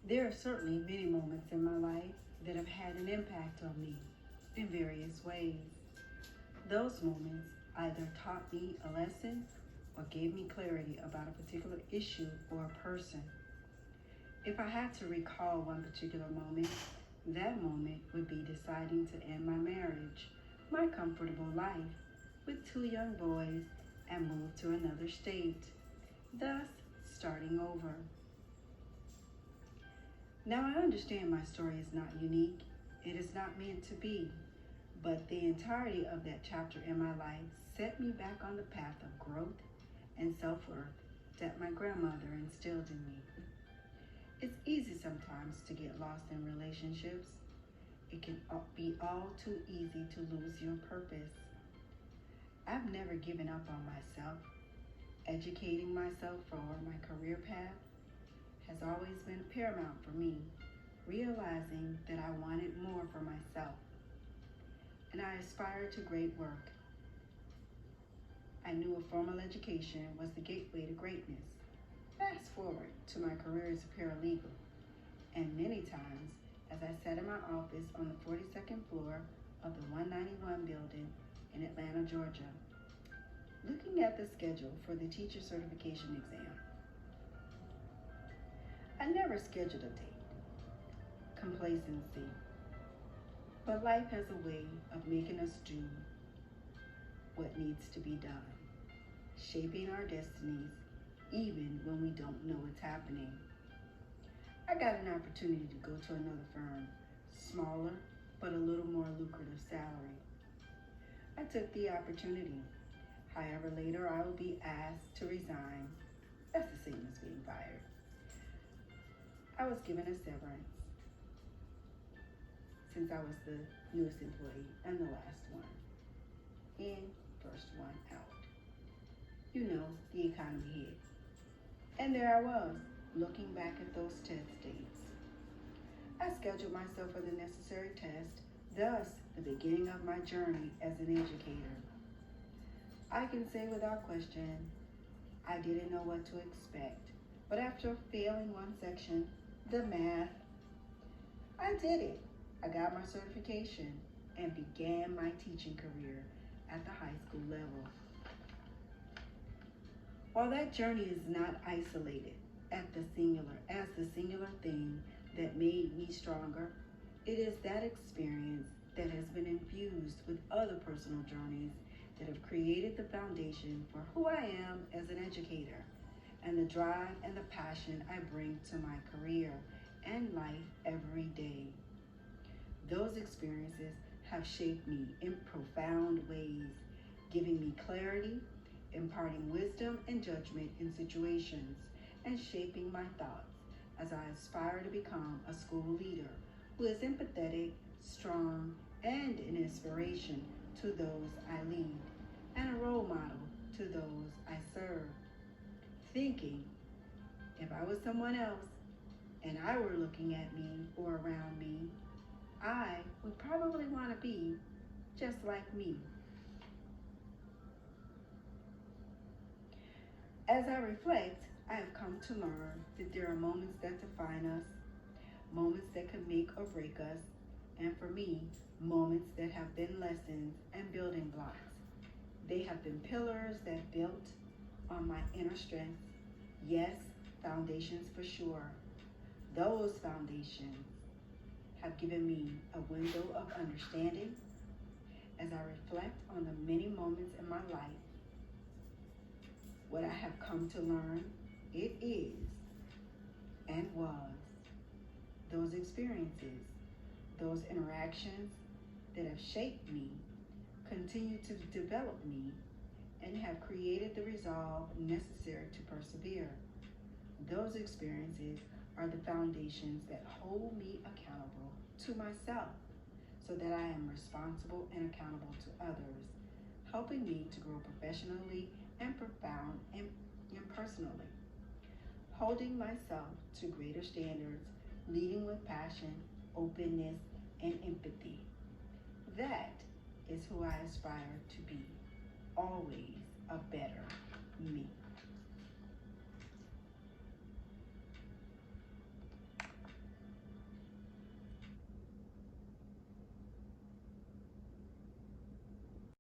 There are certainly many moments in my life that have had an impact on me in various ways. Those moments either taught me a lesson or gave me clarity about a particular issue or a person. If I had to recall one particular moment, that moment would be deciding to end my marriage, my comfortable life, with two young boys and move to another state, thus starting over. Now I understand my story is not unique. It is not meant to be. But the entirety of that chapter in my life set me back on the path of growth and self-worth that my grandmother instilled in me. It's easy sometimes to get lost in relationships. It can be all too easy to lose your purpose. I've never given up on myself. Educating myself for my career path has always been paramount for me, realizing that I wanted more for myself, and I aspired to great work. I knew a formal education was the gateway to greatness. Fast forward to my career as a paralegal, and many times as I sat in my office on the 42nd floor of the 191 building in Atlanta, Georgia, looking at the schedule for the teacher certification exam. I never scheduled a date. Complacency. But life has a way of making us do what needs to be done, shaping our destinies even when we don't know it's happening. I got an opportunity to go to another firm, smaller but a little more lucrative salary. I took the opportunity. However, later I will be asked to resign. That's the same as being fired. I was given a severance since I was the newest employee and the last one in, first one out. You know, the economy hit. And there I was, looking back at those test dates. I scheduled myself for the necessary test, thus the beginning of my journey as an educator. I can say without question, I didn't know what to expect. But after failing one section, the math, I did it. I got my certification and began my teaching career at the high school level. While that journey is not isolated as the singular thing that made me stronger, it is that experience that has been infused with other personal journeys that have created the foundation for who I am as an educator and the drive and the passion I bring to my career and life every day. Those experiences have shaped me in profound ways, giving me clarity, imparting wisdom and judgment in situations, and shaping my thoughts as I aspire to become a school leader who is empathetic, strong, and an inspiration to those I lead, and a role model to those I serve. Thinking, if I was someone else and I were looking at me or around me, I would probably want to be just like me. As I reflect, I have come to learn that there are moments that define us, moments that can make or break us, and for me, moments that have been lessons and building blocks. They have been pillars that built on my inner strength. Yes, foundations for sure. Those foundations have given me a window of understanding as I reflect on the many moments in my life. What I have come to learn, it is and was those experiences, those interactions that have shaped me, continue to develop me, and have created the resolve necessary to persevere. Those experiences are the foundations that hold me accountable to myself so that I am responsible and accountable to others, helping me to grow professionally and profound and personally. Holding myself to greater standards, leading with passion, openness, and empathy. That is who I aspire to be, always a better me.